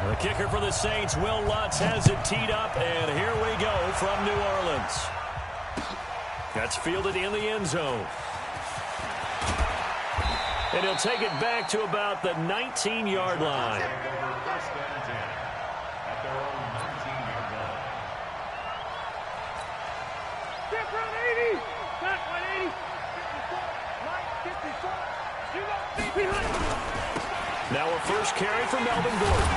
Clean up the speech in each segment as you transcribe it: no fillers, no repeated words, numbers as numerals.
The kicker for the Saints, Will Lutz, has it teed up, and here we go from New Orleans. That's fielded in the end zone. And he'll take it back to about the 19-yard line. Now a first carry for Melvin Gordon.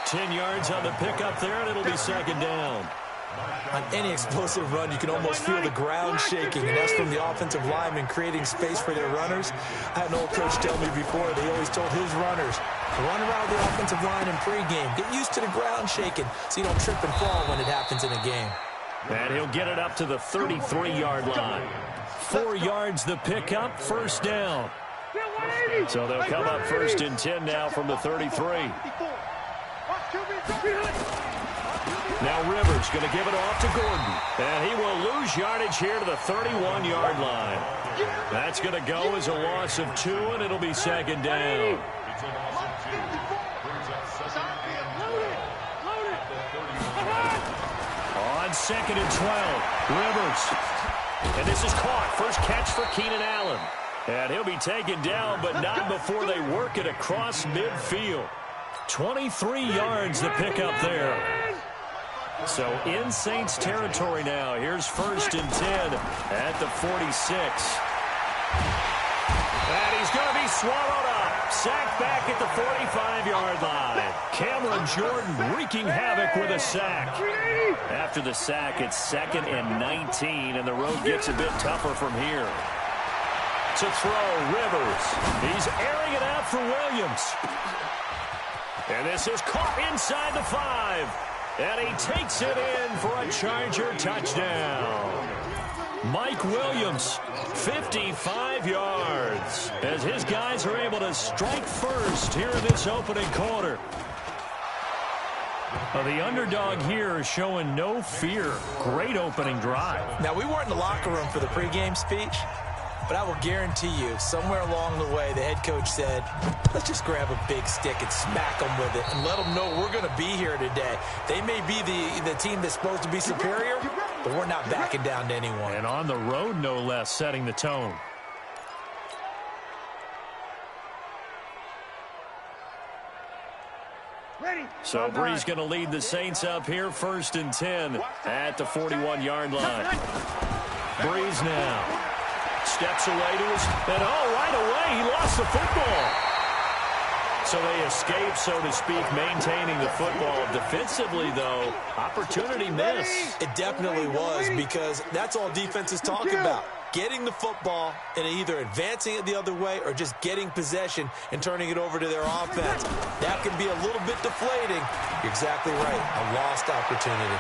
10 yards on the pickup there, and it'll be second down. On any explosive run, you can almost feel the ground shaking, and that's from the offensive linemen creating space for their runners. I had an old coach tell me before, they always told his runners to run around the offensive line in pregame. Get used to the ground shaking so you don't trip and fall when it happens in a game. And he'll get it up to the 33-yard line. 4 yards the pickup, first down. So they'll come up first and 10 now from the 33. Now Rivers going to give it off to Gordon. And he will lose yardage here to the 31-yard line. That's going to go as a loss of 2, and it'll be second down. On second and 12, Rivers. And this is caught. First catch for Keenan Allen. And he'll be taken down, but not before they work it across midfield. 23 yards to pick up there. So in Saints territory now. Here's first and 10 at the 46. And he's going to be swallowed up. Sacked back at the 45-yard line. Cameron Jordan wreaking havoc with a sack. After the sack, it's second and 19, and the road gets a bit tougher from here. To throw, Rivers. He's airing it out for Williams. And this is caught inside the 5. And he takes it in for a Charger touchdown. Mike Williams, 55 yards, as his guys are able to strike first here in this opening quarter. Well, the underdog here is showing no fear. Great opening drive. Now, we weren't in the locker room for the pregame speech, but I will guarantee you, somewhere along the way, the head coach said, let's just grab a big stick and smack them with it and let them know we're going to be here today. They may be the team that's supposed to be superior, but we're not backing down to anyone. And on the road, no less, setting the tone. So Brees going to lead the Saints up here, first and 10 at the 41-yard line. Brees now. Steps away to his, and right away, he lost the football. So they escape, so to speak, maintaining the football. Defensively, though, opportunity miss. It definitely was, because that's all defenses talk about. Getting the football and either advancing it the other way or just getting possession and turning it over to their offense. That can be a little bit deflating. You're exactly right. A lost opportunity.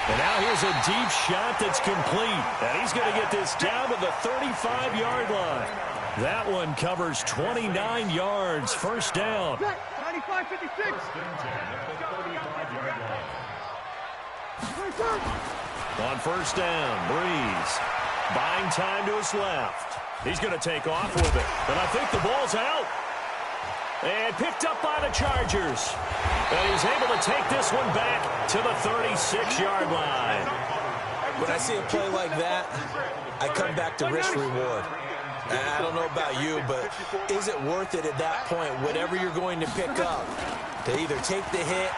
And now here's a deep shot that's complete. And he's going to get this down to the 35-yard line. That one covers 29 yards. First down. 95-56. On first down, Brees buying time to his left. He's going to take off with it. And I think the ball's out. And picked up by the Chargers. And he's able to take this one back to the 36-yard line. When I see a play like that, I come back to risk-reward. I don't know about you, but is it worth it at that point, whatever you're going to pick up, to either take the hit,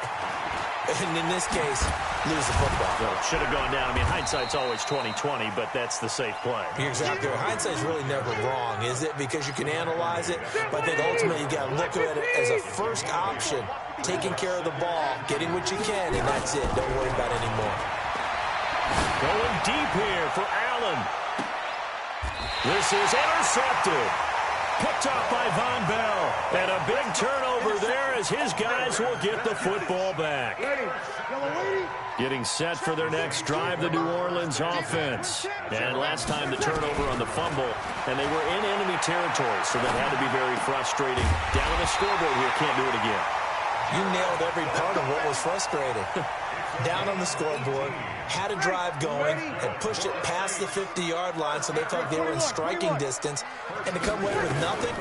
and in this case, lose the football? Well, should have gone down. I mean, hindsight's always 20/20, but that's the safe play. You're exactly right. Hindsight's really never wrong, is it? Because you can analyze it, but I think ultimately you got to look at it as a first option, taking care of the ball, getting what you can, and that's it. Don't worry about it anymore. Going deep here for Allen. This is intercepted. Picked off by Von Bell. And a big turnover there as his guys will get the football back. Getting set for their next drive, the New Orleans offense. And last time the turnover on the fumble, and they were in enemy territory, so that had to be very frustrating. Down on the scoreboard here, can't do it again. You nailed every part of what was frustrating. Down on the scoreboard, had a drive going, had pushed it past the 50-yard line, so they felt they were in striking distance, and to come away with nothing,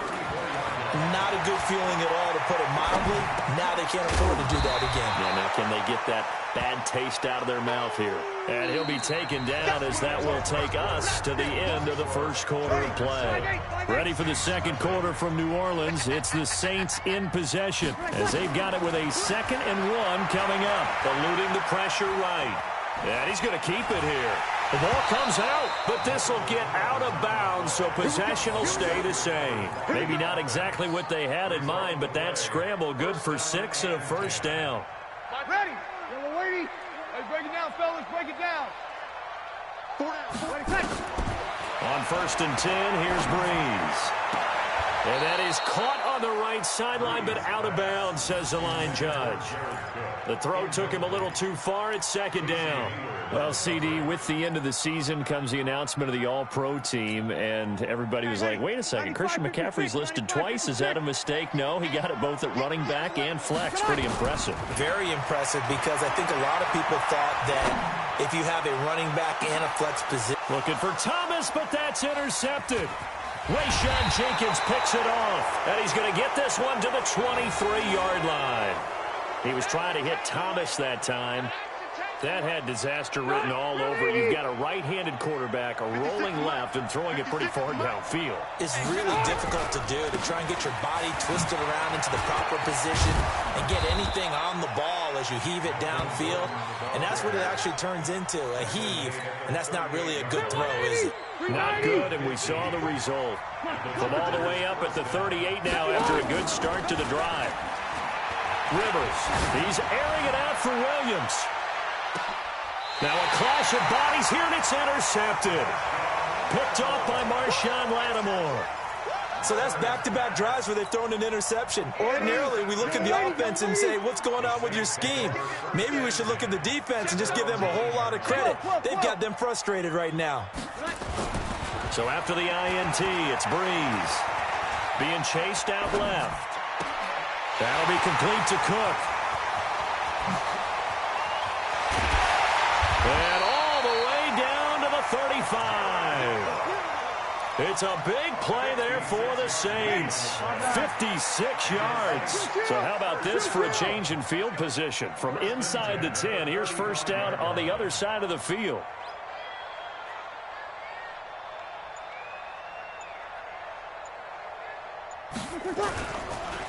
Not a good feeling at all, to put it mildly. Now they can't afford to do that again. Yeah, now can they get that bad taste out of their mouth here? And he'll be taken down as that will take us to the end of the first quarter of play. Ready for the second quarter from New Orleans. It's the Saints in possession as they've got it with a 2nd and 1 coming up. Eluding the pressure right. And he's going to keep it here. The ball comes out, but this will get out of bounds, so possession will stay the same. Maybe not exactly what they had in mind, but that scramble good for 6 and a first down. Ready. Yellow lady. Let's break it down, fellas. Break it down. 20 seconds. On 1st and 10, here's Breeze. And that is caught on the right sideline, but out of bounds, says the line judge. The throw took him a little too far. It's 2nd down. Well, CD, with the end of the season comes the announcement of the All-Pro team, and everybody was like, wait a second, Christian McCaffrey's listed twice. Is that a mistake? No, he got it both at running back and flex. Pretty impressive. Very impressive, because I think a lot of people thought that if you have a running back and a flex position. Looking for Thomas, but that's intercepted. Rayshawn Jenkins picks it off, and he's going to get this one to the 23-yard line. He was trying to hit Thomas that time. That had disaster written all over it. You've got a right-handed quarterback, a rolling left, and throwing it pretty far downfield. It's really difficult to do, to try and get your body twisted around into the proper position and get anything on the ball as you heave it downfield. And that's what it actually turns into, a heave. And that's not really a good throw, is it? Not good, and we saw the result. From all the way up at the 38 now after a good start to the drive. Rivers, he's airing it out for Williams. Now a clash of bodies here, and it's intercepted. Picked off by Marshawn Lattimore. So that's back-to-back drives where they've thrown an interception. Ordinarily, we look at the offense and say, what's going on with your scheme? Maybe we should look at the defense and just give them a whole lot of credit. They've got them frustrated right now. So after the INT, it's Breeze. Being chased out left. That'll be complete to Cook. And all the way down to the 35. It's a big play there for the Saints. 56 yards. So how about this for a change in field position? From inside the 10, here's first down on the other side of the field.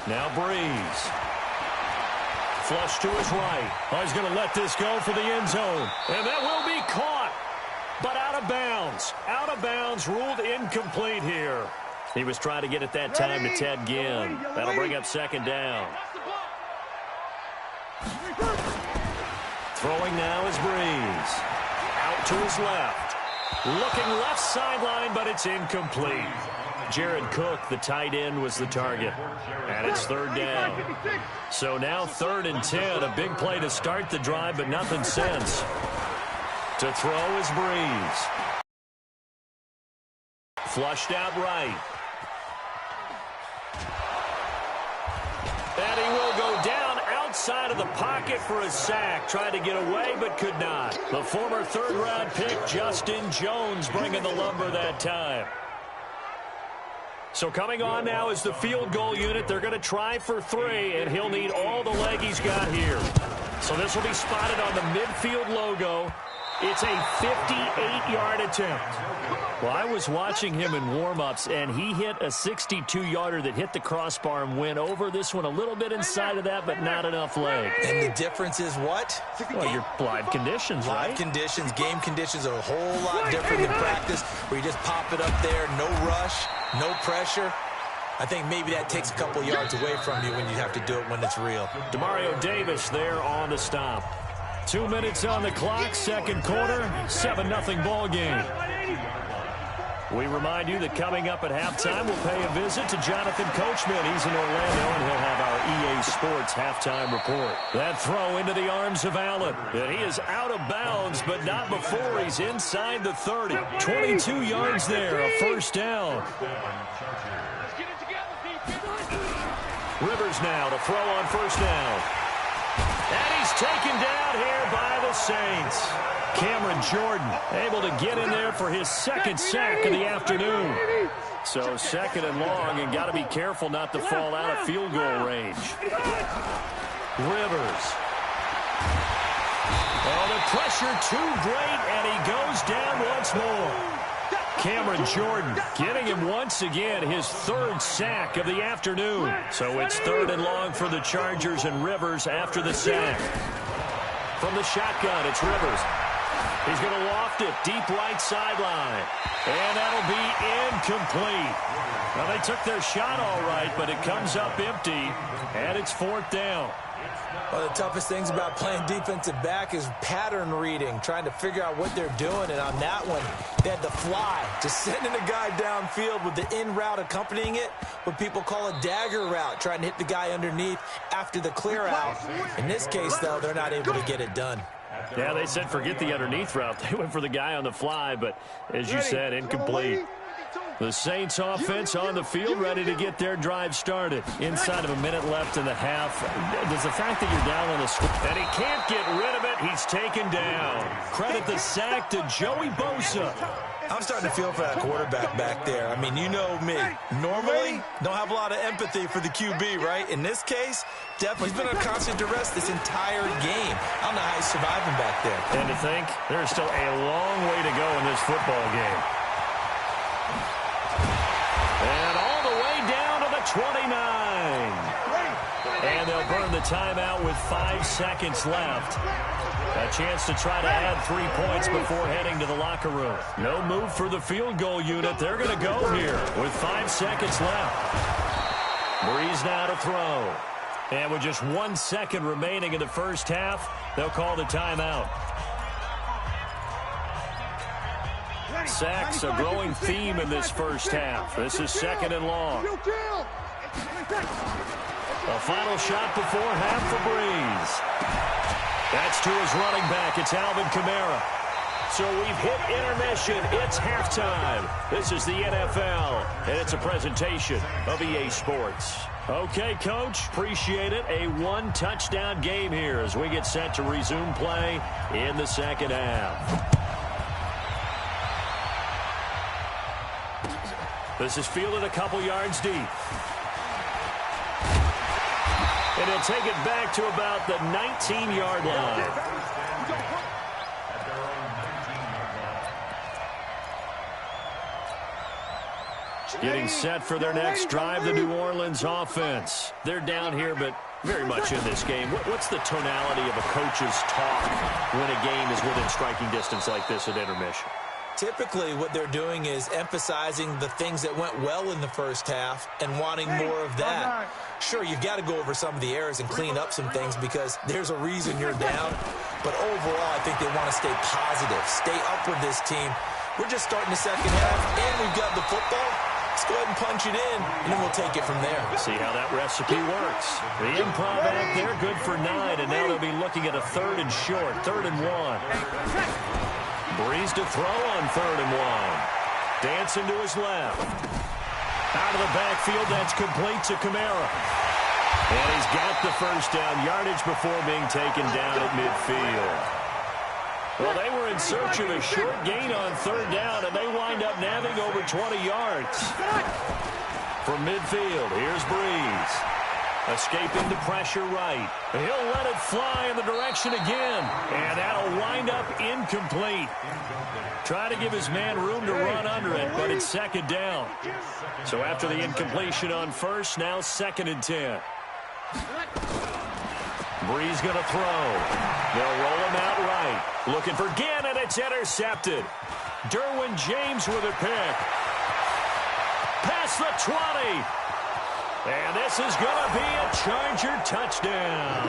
Now Breeze. Flush to his right. Oh, he's going to let this go for the end zone. And that will be caught. But out of bounds. Out of bounds, ruled incomplete here. He was trying to get it that time to Ted Ginn. That'll bring up second down. Throwing now is Breeze. Out to his left. Looking left sideline, but it's incomplete. Jared Cook, the tight end, was the target. And it's third down. So now 3rd and 10. A big play to start the drive, but nothing since. To throw is Breeze. Flushed out right. And he will go down outside of the pocket for a sack. Tried to get away, but could not. The former 3rd-round pick, Justin Jones, bringing the lumber that time. So coming on now is the field goal unit. They're going to try for 3, and he'll need all the leg he's got here. So this will be spotted on the midfield logo. It's a 58-yard attempt. Well, I was watching him in warm-ups, and he hit a 62-yarder that hit the crossbar and went over. This one a little bit inside of that, but not enough leg. And the difference is what? Well, your live conditions, right? Live conditions, game conditions are a whole lot different than practice, where you just pop it up there, no rush, no pressure. I think maybe that takes a couple yards away from you when you have to do it when it's real. Demario Davis there on the stop. 2 minutes on the clock, second quarter, 7-0 ball game. We remind you that coming up at halftime, we'll pay a visit to Jonathan Coachman. He's in Orlando, and he'll have our EA Sports halftime report. That throw into the arms of Allen. And he is out of bounds, but not before he's inside the 30. 22 yards there, a first down. Rivers now to throw on first down. And he's taken down here by the Saints. Cameron Jordan able to get in there for his second sack of the afternoon. So second and long, and got to be careful not to fall out of field goal range. Rivers. Oh, the pressure too great, and he goes down once more. Cameron Jordan getting him once again his third sack of the afternoon. So it's third and long for the Chargers, and Rivers after the sack. From the shotgun, it's Rivers. He's going to loft it deep right sideline. And that'll be incomplete. Well, they took their shot all right, but it comes up empty, and it's fourth down. One of the toughest things about playing defensive back is pattern reading, trying to figure out what they're doing. And on that one, they had the fly, just sending a guy downfield with the in route accompanying it, what people call a dagger route, trying to hit the guy underneath after the clear out. In this case, though, they're not able to get it done. Yeah, they said forget the underneath route. They went for the guy on the fly, but as you said, incomplete. The Saints offense on the field, ready to get their drive started. Inside of a minute left in the half. Does the fact that you're down on the score, and he can't get rid of it, he's taken down. Credit the sack to Joey Bosa. I'm starting to feel for that quarterback back there. I mean, you know me. Normally, don't have a lot of empathy for the QB, right? In this case, definitely he's been under constant duress this entire game. I don't know how he's surviving back there. And to think, there's still a long way to go in this football game. And all the way down to the 29. And they'll burn the timeout with 5 seconds left. A chance to try to add 3 points before heading to the locker room. No move for the field goal unit. They're going to go here with 5 seconds left. Breeze now to throw. And with just 1 second remaining in the first half, they'll call the timeout. Sacks, a growing theme in this first half. This is second and long. A final shot before half for Breeze. That's to his running back. It's Alvin Kamara. So we've hit intermission. It's halftime. This is the NFL, and it's a presentation of EA Sports. Okay, Coach, appreciate it. A 1-touchdown game here as we get set to resume play in the second half. This is fielded a couple yards deep. And he'll take it back to about the 19-yard line. Getting set for their next drive, the New Orleans offense. They're down here, but very much in this game. What's the tonality of a coach's talk when a game is within striking distance like this at intermission? Typically, what they're doing is emphasizing the things that went well in the first half and wanting more of that. Sure, you've got to go over some of the errors and clean up some things because there's a reason you're down. But overall, I think they want to stay positive, stay up with this team. We're just starting the second half, and we've got the football. Let's go ahead and punch it in, and then we'll take it from there. See how that recipe works. The improv act there, good for 9, and now they'll be looking at a third and short, 3rd and 1. Breeze to throw on 3rd and 1. Dancing to his left. Out of the backfield, that's complete to Kamara. And he's got the first down yardage before being taken down at midfield. Well, they were in search of a short gain on 3rd down, and they wind up nabbing over 20 yards. From midfield, here's Breeze. Escaping the pressure right. He'll let it fly in the direction again. And that'll wind up incomplete. Try to give his man room to run under it, but it's 2nd down. So after the incompletion on 1st, now 2nd and 10. Breeze going to throw. They'll roll him out right. Looking for Ginn, and it's intercepted. Derwin James with a pick. Past the 20. And this is going to be a Charger touchdown.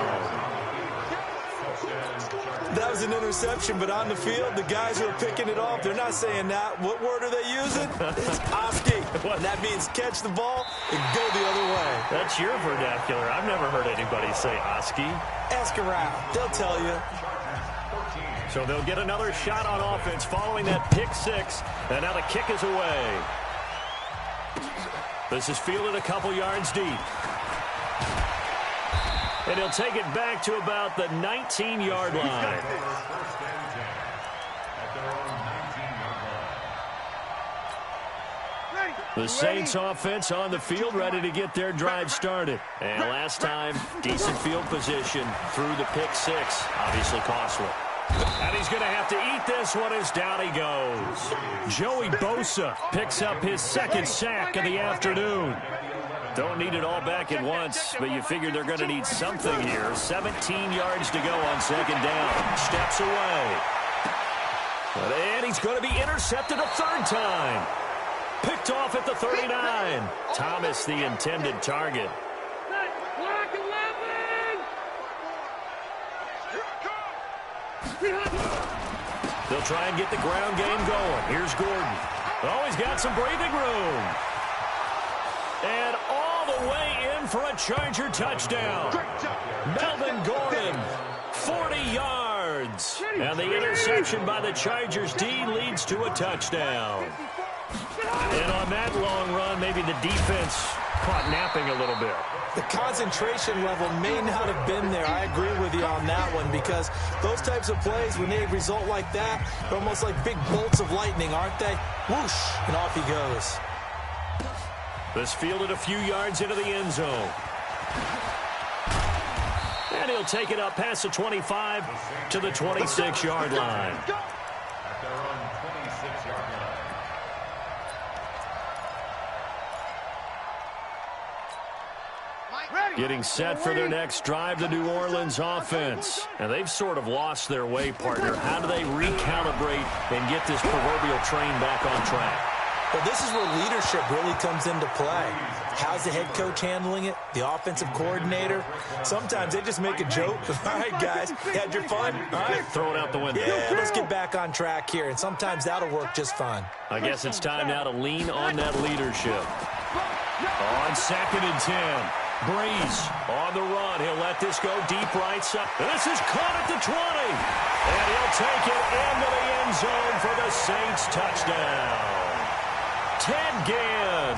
That was an interception, but on the field, the guys who are picking it off, they're not saying that. What word are they using? It's Oski. That means catch the ball and go the other way. That's your vernacular. I've never heard anybody say Oski. Ask around. They'll tell you. So they'll get another shot on offense following that pick 6, and now the kick is away. This is fielded a couple yards deep. And he'll take it back to about the 19-yard line. The Saints offense on the field, ready to get their drive started. And last time, decent field position through the pick six. Obviously costly. And he's going to have to eat this one as down he goes. Joey Bosa picks up his second sack of the afternoon. Don't need it all back at once, but you figure they're going to need something here. 17 yards to go on second down. Steps away. And he's going to be intercepted a third time. Picked off at the 39. Thomas, the intended target. They'll try and get the ground game going. Here's Gordon. Oh, he's got some breathing room. And all the way in for a Charger touchdown. Melvin Gordon, 40 yards. And the interception by the Chargers D leads to a touchdown. And on that long run, maybe the defense caught napping a little bit. The concentration level may not have been there. I agree with you on that one, because those types of plays, when they result like that, they're almost like big bolts of lightning, aren't they? Whoosh, and off he goes. This fielded a few yards into the end zone. And he'll take it up past the 25 to the 26-yard line. Getting set for their next drive, the New Orleans offense. And they've sort of lost their way, partner. How do they recalibrate and get this proverbial train back on track? Well, this is where leadership really comes into play. How's the head coach handling it? The offensive coordinator? Sometimes they just make a joke. All right, guys, you had your fun? All right, throw it out the window. Yeah, let's get back on track here. And sometimes that'll work just fine. I guess it's time now to lean on that leadership. On 2nd and 10. Breeze on the run. He'll let this go deep right side. This is caught at the 20. And he'll take it into the end zone for the Saints touchdown. Ted Ginn,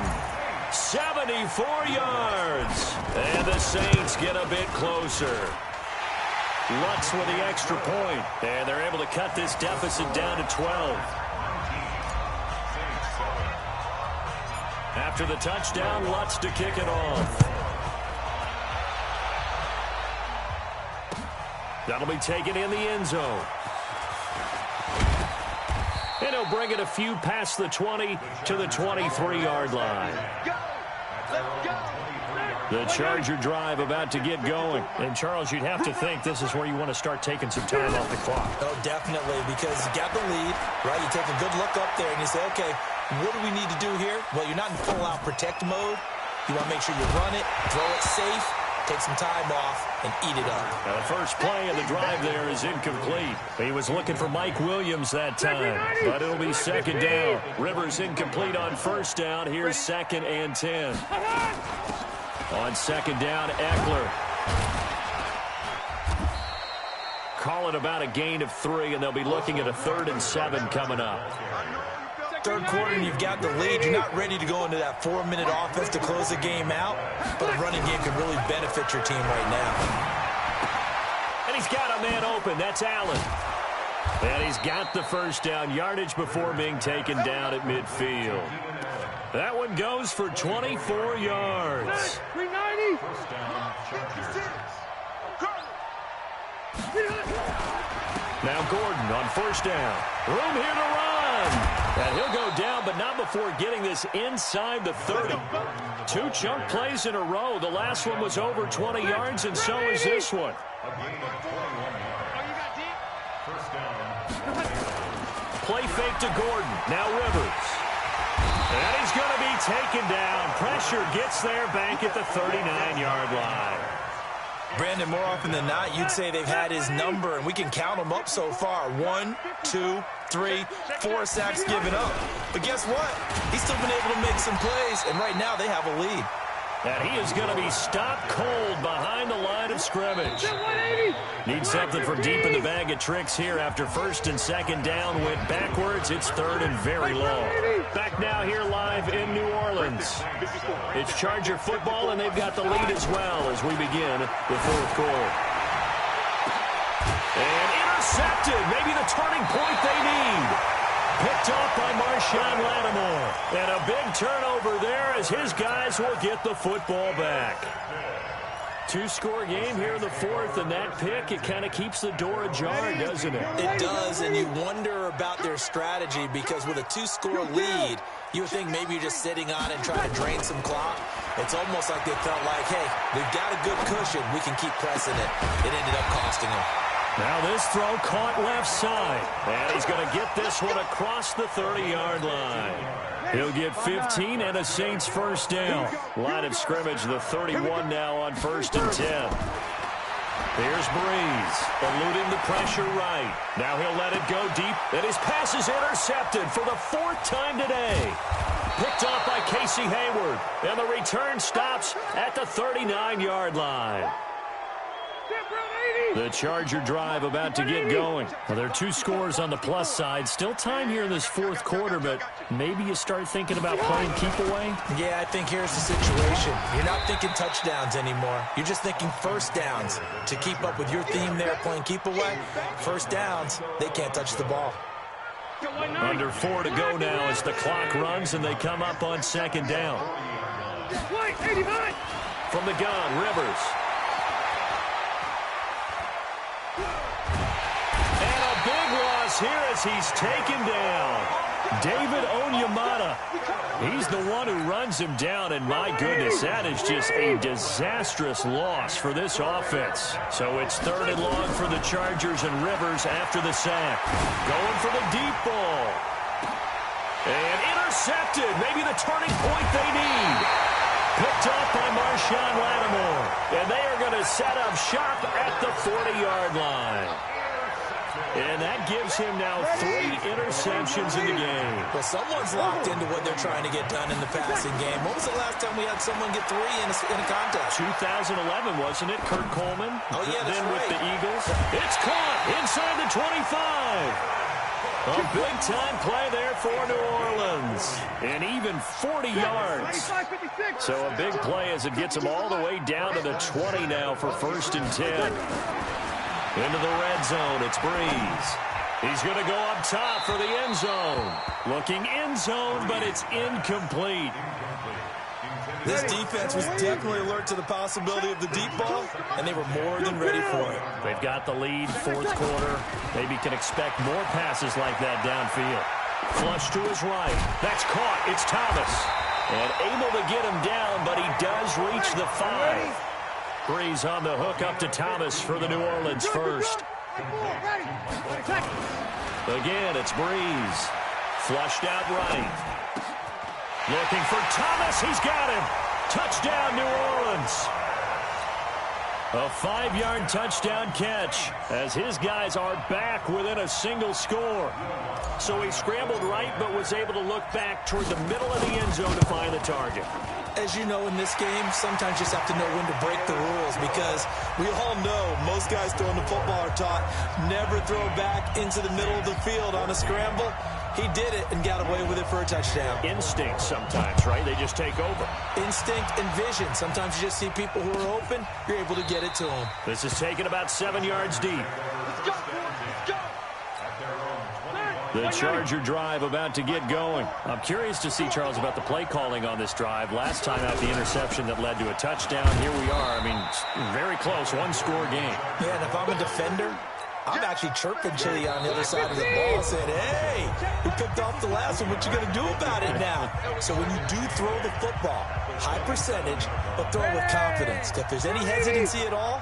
74 yards. And the Saints get a bit closer. Lutz with the extra point. And they're able to cut this deficit down to 12. After the touchdown, Lutz to kick it off. That'll be taken in the end zone. And he'll bring it a few past the 20 to the 23-yard line. The Charger drive about to get going. And, Charles, you'd have to think this is where you want to start taking some time off the clock. Oh, definitely, because you got the lead, right? You take a good look up there and you say, okay, what do we need to do here? Well, you're not in full-out protect mode. You want to make sure you run it, throw it safe, take some time off, and eat it up. Now, the first play of the drive there is incomplete. He was looking for Mike Williams that time, but it'll be second down. Rivers incomplete on first down. Here's 2nd and 10. On second down, Eckler. Call it about a gain of 3, and they'll be looking at a 3rd and 7 coming up. Third quarter and you've got the lead. You're not ready to go into that 4-minute offense to close the game out, but a running game can really benefit your team right now. And he's got a man open. That's Allen. And he's got the first down, yardage before being taken down at midfield. That one goes for 24 yards. 390. Now Gordon on first down. Room here to run. And he'll go down, but not before getting this inside the 30. 2 chunk plays in a row. The last one was over 20 yards, and so is this one. Play fake to Gordon. Now Rivers. And he's going to be taken down. Pressure gets there back at the 39-yard line. Brandon, more often than not, you'd say they've had his number, and we can count them up so far. 1, 2, 3, 4 sacks given up. But guess what? He's still been able to make some plays, and right now they have a lead. And he is going to be stopped cold behind the line of scrimmage. Needs something from deep in the bag of tricks here after 1st and 2nd down. Went backwards. It's 3rd and very long. Back now here live in New Orleans. It's Charger football, and they've got the lead as well as we begin the 4th quarter. And intercepted. Maybe the turning point they need. Picked off by Marshawn Lattimore. And a big turnover there as his guys will get the football back. Two-score game here in the fourth, and that pick, it kind of keeps the door ajar, doesn't it? It does, and you wonder about their strategy because with a two-score lead, you would think maybe you're just sitting on it and trying to drain some clock. It's almost like they felt like, hey, we've got a good cushion. We can keep pressing it. It ended up costing them. Now this throw caught left side, and he's going to get this one across the 30-yard line. He'll get 15 and a Saints first down. Line of scrimmage, the 31 now on 1st and 10. Here's Breeze, eluding the pressure right. Now he'll let it go deep, and his pass is intercepted for the 4th time today. Picked off by Casey Hayward, and the return stops at the 39-yard line. The Charger drive about to get going. Well, there are 2 scores on the plus side. Still time here in this fourth quarter, but maybe you start thinking about playing keep away? Yeah, I think here's the situation. You're not thinking touchdowns anymore. You're just thinking first downs. To keep up with your theme there, playing keep away, first downs, they can't touch the ball. Under 4 to go now as the clock runs and they come up on 2nd down. From the gun, Rivers. And a big loss here as he's taken down. David Onyemata. He's the one who runs him down, and my goodness, that is just a disastrous loss for this offense. So it's 3rd and long for the Chargers, and Rivers after the sack. Going for the deep ball. And intercepted. Maybe the turning point they need. Picked off by Marshawn Lattimore. And they are going to set up shop at the 40-yard line. And that gives him now 3 interceptions in the game. Well, someone's locked into what they're trying to get done in the passing game. When was the last time we had someone get 3 in a contest? 2011, wasn't it? Kurt Coleman. Oh, yeah, that's then right. With the Eagles. It's caught inside the 25. A big-time play there for New Orleans. And even 40 yards. So a big play as it gets them all the way down to the 20 now for 1st and 10. Into the red zone, it's Breeze. He's going to go up top for the end zone. Looking end zone, but it's incomplete. This defense was definitely alert to the possibility of the deep ball, and they were more than ready for it. They've got the lead, 4th quarter. Maybe can expect more passes like that downfield. Flush to his right. That's caught. It's Thomas. And able to get him down, but he does reach the 5. Breeze on the hook up to Thomas for the New Orleans first. Again, it's Breeze. Flushed out right. Looking for Thomas. He's got him. Touchdown, New Orleans. A 5-yard touchdown catch as his guys are back within a single score. So he scrambled right but was able to look back toward the middle of the end zone to find the target. As you know, in this game, sometimes you just have to know when to break the rules because we all know most guys throwing the football are taught never throw back into the middle of the field on a scramble. He did it and got away with it for a touchdown. Instinct sometimes, right? They just take over. Instinct and vision. Sometimes you just see people who are open, you're able to get it to them. This is taken about 7 yards deep. The Charger drive about to get going. I'm curious to see, Charles, about the play calling on this drive. Last time out, the interception that led to a touchdown. Here we are. I mean, very close, 1-score game. Yeah, and if I'm a defender, I'm actually chirping Chili on the other side of the ball saying, hey, we picked off the last one. What you going to do about it now? So when you do throw the football, high percentage, but throw it with confidence. If there's any hesitancy at all,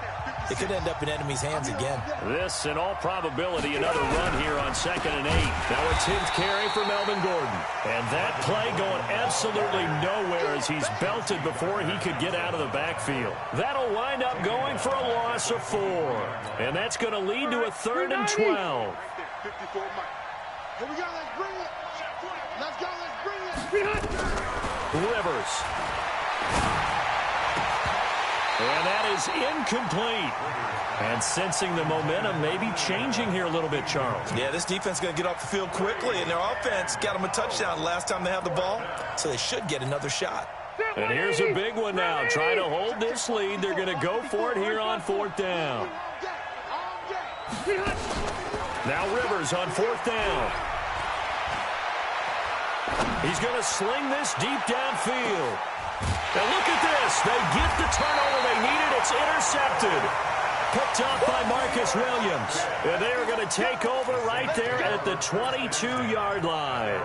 it could end up in enemy's hands again. This, in all probability, another run here on 2nd and 8. Now a 10th carry for Melvin Gordon. And that play going absolutely nowhere as he's belted before he could get out of the backfield. That'll wind up going for a loss of 4. And that's going to lead to a 3rd and 12. Here we go, let's bring it. Let's go, let's bring it. Rivers. And that is incomplete. And sensing the momentum maybe changing here a little bit, Charles. Yeah, this defense is going to get off the field quickly, and their offense got them a touchdown last time they had the ball, so they should get another shot. And here's a big one now. Trying to hold this lead. They're going to go for it here on 4th down. Now Rivers on 4th down. He's going to sling this deep downfield. And look at this. They get the turnover they needed. It's intercepted. Picked up by Marcus Williams. And they are going to take over right there at the 22-yard line.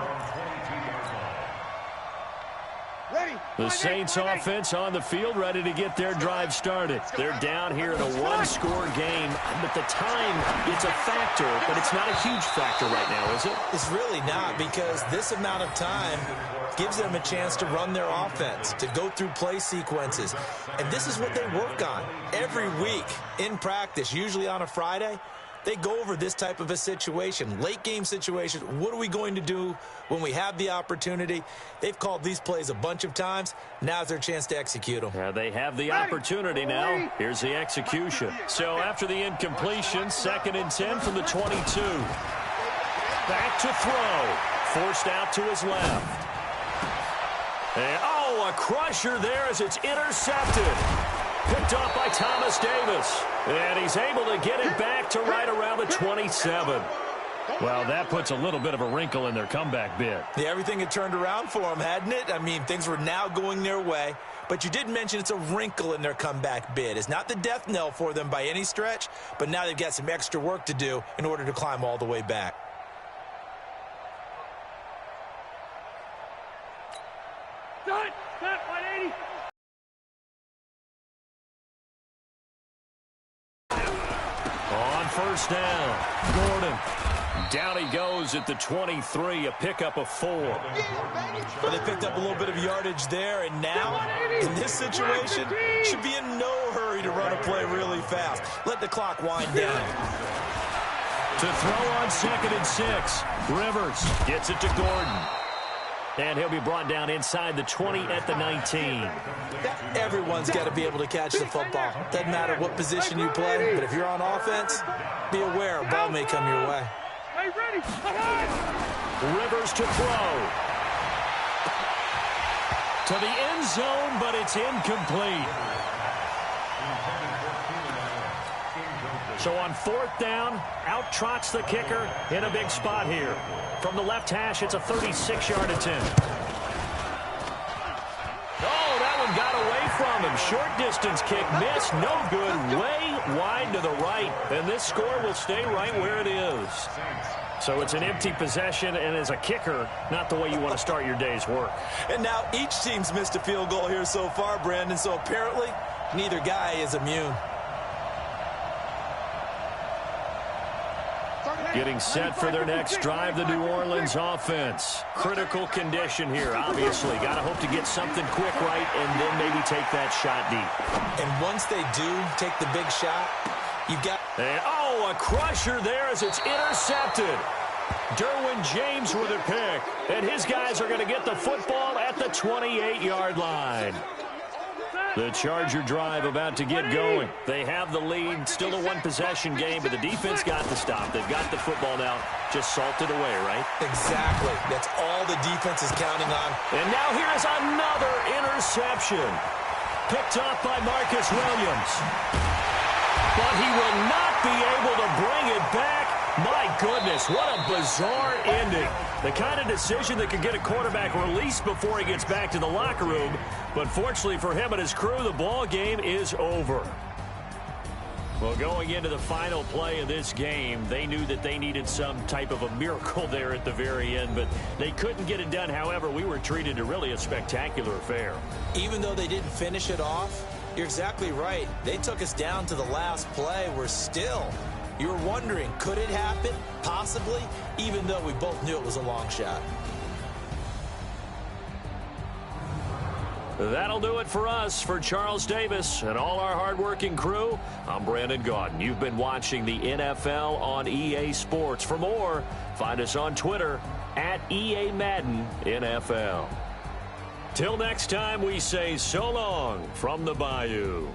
The Saints offense on the field ready to get their drive started. They're down here in a one-score game. But the time, it's a factor, but it's not a huge factor right now, is it? It's really not, because this amount of time gives them a chance to run their offense, to go through play sequences. And this is what they work on every week in practice, usually on a Friday. They go over this type of a situation, late game situation. What are we going to do when we have the opportunity? They've called these plays a bunch of times. Now's their chance to execute them. Yeah, they have the opportunity now. Here's the execution. So after the incompletion, 2nd and 10 from the 22. Back to throw. Forced out to his left. And, a crusher there as it's intercepted. Picked up by Thomas Davis. And he's able to get it back to right around the 27. Well, that puts a little bit of a wrinkle in their comeback bid. Yeah, everything had turned around for them, hadn't it? I mean, things were now going their way. But you did mention it's a wrinkle in their comeback bid. It's not the death knell for them by any stretch, but now they've got some extra work to do in order to climb all the way back. Set, 180. On first down, Gordon. Down he goes at the 23, a pickup of 4. Well, they picked up a little bit of yardage there, and now, in this situation, should be in no hurry to run a play really fast. Let the clock wind down. To throw on 2nd and 6, Rivers gets it to Gordon. And he'll be brought down inside the 20 at the 19. Everyone's got to be able to catch the football. Doesn't matter what position you play, but if you're on offense, be aware a ball may come your way. Rivers to throw. To the end zone, but it's incomplete. So on 4th down, out trots the kicker in a big spot here. From the left hash, it's a 36-yard attempt. Oh, that one got away from him. Short distance kick missed. No good. Way wide to the right. And this score will stay right where it is. So it's an empty possession, and as a kicker, not the way you want to start your day's work. And now each team's missed a field goal here so far, Brandon. So apparently, neither guy is immune. Getting set for their next drive, the New Orleans offense. Critical condition here, obviously. Got to hope to get something quick right and then maybe take that shot deep. And once they do take the big shot, you've got... And, a crusher there as it's intercepted. Derwin James with a pick. And his guys are going to get the football at the 28-yard line. The Charger drive about to get going. They have the lead. Still a one-possession game, but the defense got the stop. They've got the football now. Just salted away, right? Exactly. That's all the defense is counting on. And now here is another interception. Picked up by Marcus Williams. But he will not be able to bring it back. My goodness, what a bizarre ending. The kind of decision that could get a quarterback released before he gets back to the locker room. But fortunately for him and his crew, the ball game is over. Well, going into the final play of this game, they knew that they needed some type of a miracle there at the very end, but they couldn't get it done. However, we were treated to really a spectacular affair. Even though they didn't finish it off, you're exactly right. They took us down to the last play. We're still... You were wondering, could it happen? Possibly, even though we both knew it was a long shot. That'll do it for us. For Charles Davis and all our hardworking crew, I'm Brandon Gaudin. You've been watching the NFL on EA Sports. For more, find us on Twitter at EA Madden NFL. Till next time, we say so long from the Bayou.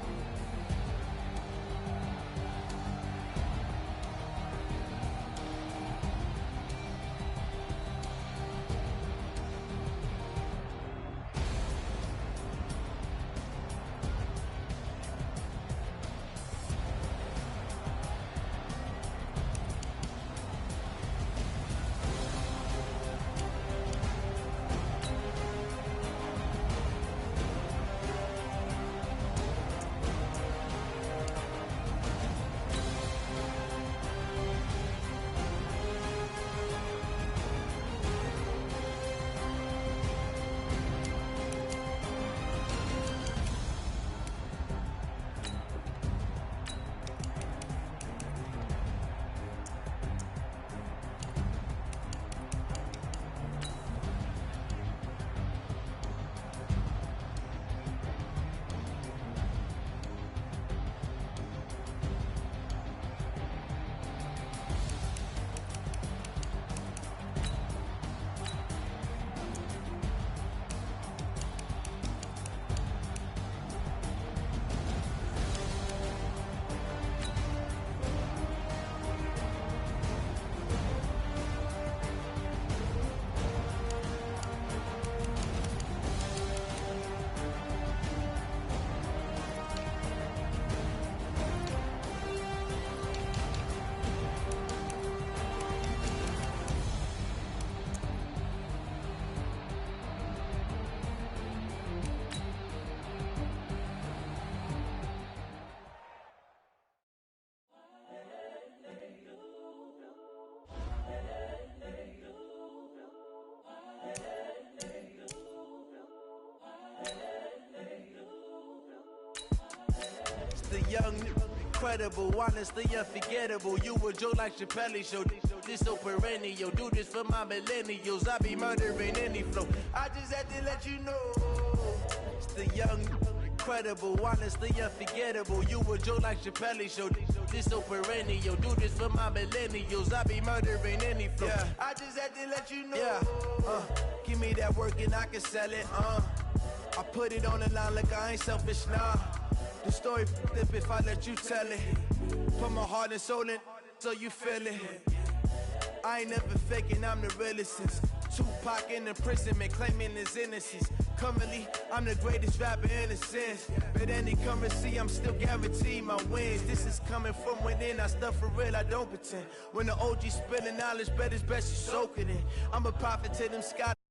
the young, incredible, honestly unforgettable. You a joke like Chappelle show. This so perennial. Do this for my millennials. I be murdering any flow. I just had to let you know. It's the young, incredible, honestly unforgettable. You a joke like Chappelle show. This so perennial. Do this for my millennials. I be murdering any flow. Yeah. I just had to let you know. Yeah. Give me that work and I can sell it. I put it on the line like I ain't selfish, nah. The story flip if I let you tell it. Put my heart and soul in so you feel it. I ain't never faking, I'm the realest since Tupac in imprisonment, claiming his innocence. Currently, I'm the greatest rapper in a sense. But any currency, I'm still guaranteed my wins. This is coming from within, I stuff for real, I don't pretend. When the OG spilling knowledge, bet it's best you soak it in. I'm a prophet to them scholars.